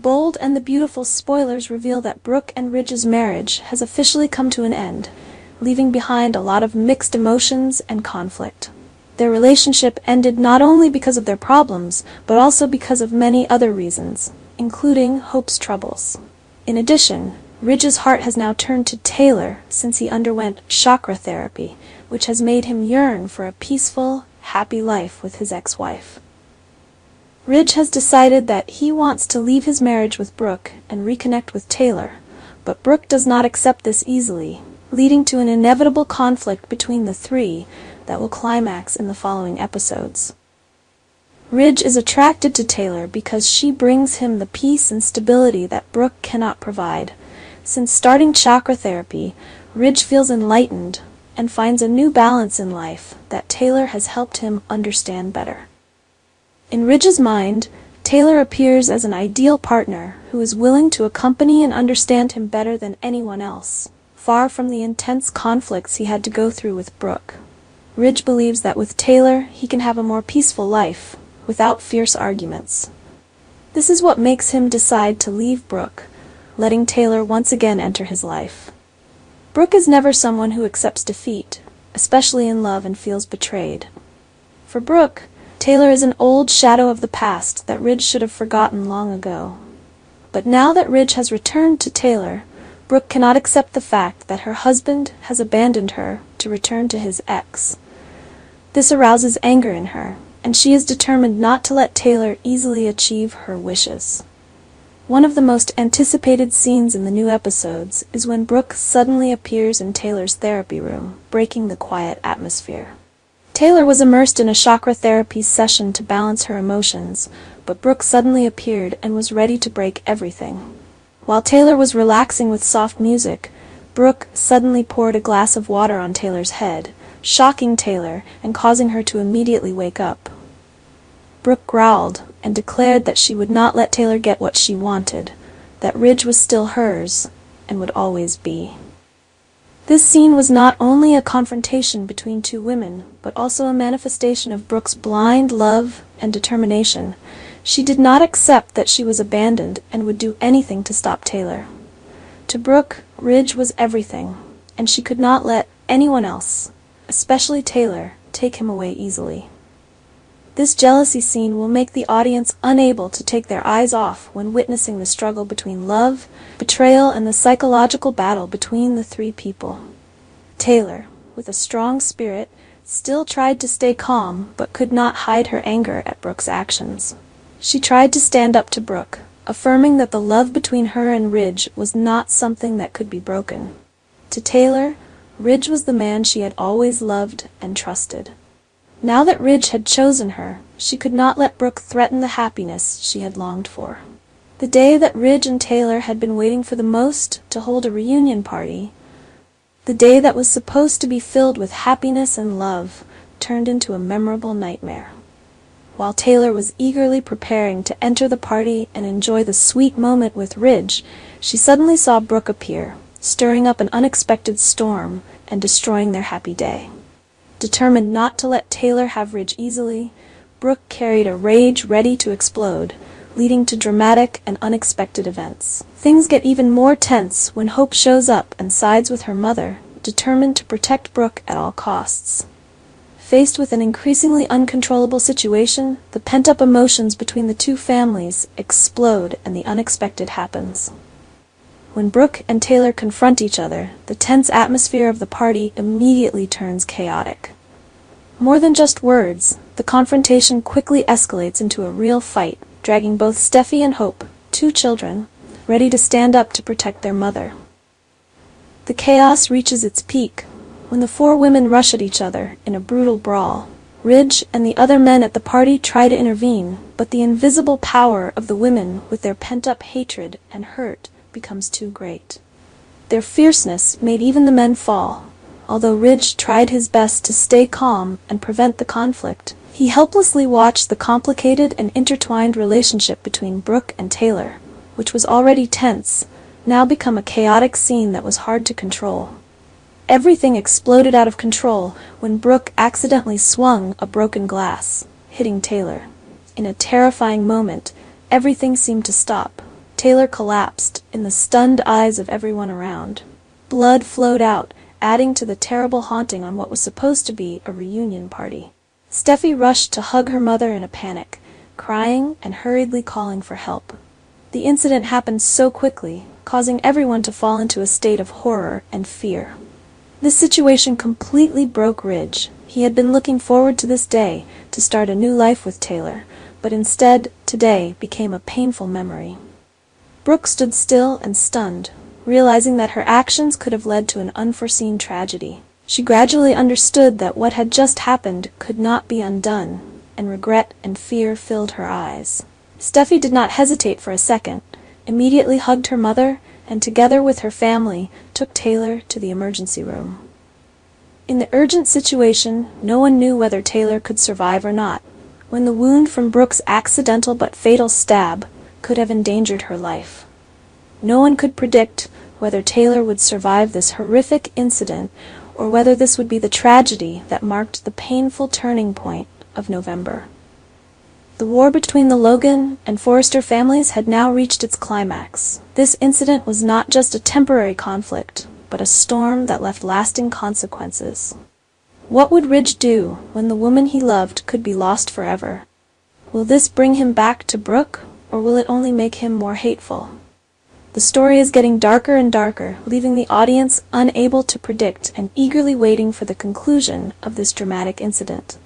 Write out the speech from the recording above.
bold and the beautiful spoilers reveal that Brooke and Ridge's marriage has officially come to an end, leaving behind a lot of mixed emotions and conflict. Their relationship ended not only because of their problems, but also because of many other reasons, including Hope's troubles. In addition, Ridge's heart has now turned to Taylor since he underwent chakra therapy, which has made him yearn for a peaceful, happy life with his ex-wife. Ridge has decided that he wants to leave his marriage with Brooke and reconnect with Taylor, but Brooke does not accept this easily, leading to an inevitable conflict between the three that will climax in the following episodes. Ridge is attracted to Taylor because she brings him the peace and stability that Brooke cannot provide. Since starting chakra therapy, Ridge feels enlightened and finds a new balance in life that Taylor has helped him understand better. In Ridge's mind, Taylor appears as an ideal partner who is willing to accompany and understand him better than anyone else, far from the intense conflicts he had to go through with Brooke. Ridge believes that with Taylor, he can have a more peaceful life, without fierce arguments. This is what makes him decide to leave Brooke, letting Taylor once again enter his life. Brooke is never someone who accepts defeat, especially in love, and feels betrayed. For Brooke, Taylor is an old shadow of the past that Ridge should have forgotten long ago. But now that Ridge has returned to Taylor, Brooke cannot accept the fact that her husband has abandoned her to return to his ex. This arouses anger in her, and she is determined not to let Taylor easily achieve her wishes. One of the most anticipated scenes in the new episodes is when Brooke suddenly appears in Taylor's therapy room, breaking the quiet atmosphere. Taylor was immersed in a chakra therapy session to balance her emotions, but Brooke suddenly appeared and was ready to break everything. While Taylor was relaxing with soft music, Brooke suddenly poured a glass of water on Taylor's head, shocking Taylor and causing her to immediately wake up. Brooke growled and declared that she would not let Taylor get what she wanted, that Ridge was still hers and would always be. This scene was not only a confrontation between two women, but also a manifestation of Brooke's blind love and determination. She did not accept that she was abandoned and would do anything to stop Taylor. To Brooke, Ridge was everything, and she could not let anyone else, especially Taylor, take him away easily. This jealousy scene will make the audience unable to take their eyes off when witnessing the struggle between love, betrayal, and the psychological battle between the three people. Taylor, with a strong spirit, still tried to stay calm but could not hide her anger at Brooke's actions. She tried to stand up to Brooke, affirming that the love between her and Ridge was not something that could be broken. To Taylor, Ridge was the man she had always loved and trusted. Now that Ridge had chosen her, she could not let Brooke threaten the happiness she had longed for. The day that Ridge and Taylor had been waiting for the most to hold a reunion party, the day that was supposed to be filled with happiness and love, turned into a memorable nightmare. While Taylor was eagerly preparing to enter the party and enjoy the sweet moment with Ridge, she suddenly saw Brooke appear, stirring up an unexpected storm and destroying their happy day. Determined not to let Taylor have Ridge easily, Brooke carried a rage ready to explode, leading to dramatic and unexpected events. Things get even more tense when Hope shows up and sides with her mother, determined to protect Brooke at all costs. Faced with an increasingly uncontrollable situation, the pent-up emotions between the two families explode and the unexpected happens. When Brooke and Taylor confront each other, the tense atmosphere of the party immediately turns chaotic. More than just words, the confrontation quickly escalates into a real fight, dragging both Steffi and Hope, two children, ready to stand up to protect their mother. The chaos reaches its peak when the four women rush at each other in a brutal brawl. Ridge and the other men at the party try to intervene, but the invisible power of the women with their pent-up hatred and hurt becomes too great. Their fierceness made even the men fall. Although Ridge tried his best to stay calm and prevent the conflict, he helplessly watched the complicated and intertwined relationship between Brooke and Taylor, which was already tense, now become a chaotic scene that was hard to control. Everything exploded out of control when Brooke accidentally swung a broken glass, hitting Taylor. In a terrifying moment, everything seemed to stop. Taylor collapsed in the stunned eyes of everyone around. Blood flowed out, adding to the terrible haunting on what was supposed to be a reunion party. Steffi rushed to hug her mother in a panic, crying and hurriedly calling for help. The incident happened so quickly, causing everyone to fall into a state of horror and fear. This situation completely broke Ridge. He had been looking forward to this day, to start a new life with Taylor, but instead, today became a painful memory. Brooke stood still and stunned, realizing that her actions could have led to an unforeseen tragedy. She gradually understood that what had just happened could not be undone, and regret and fear filled her eyes. Steffi did not hesitate for a second, immediately hugged her mother, and together with her family, took Taylor to the emergency room. In the urgent situation, no one knew whether Taylor could survive or not, when the wound from Brooke's accidental but fatal stab could have endangered her life. No one could predict whether Taylor would survive this horrific incident or whether this would be the tragedy that marked the painful turning point of November. The war between the Logan and Forrester families had now reached its climax. This incident was not just a temporary conflict, but a storm that left lasting consequences. What would Ridge do when the woman he loved could be lost forever? Will this bring him back to Brooke, or will it only make him more hateful? The story is getting darker and darker, leaving the audience unable to predict and eagerly waiting for the conclusion of this dramatic incident.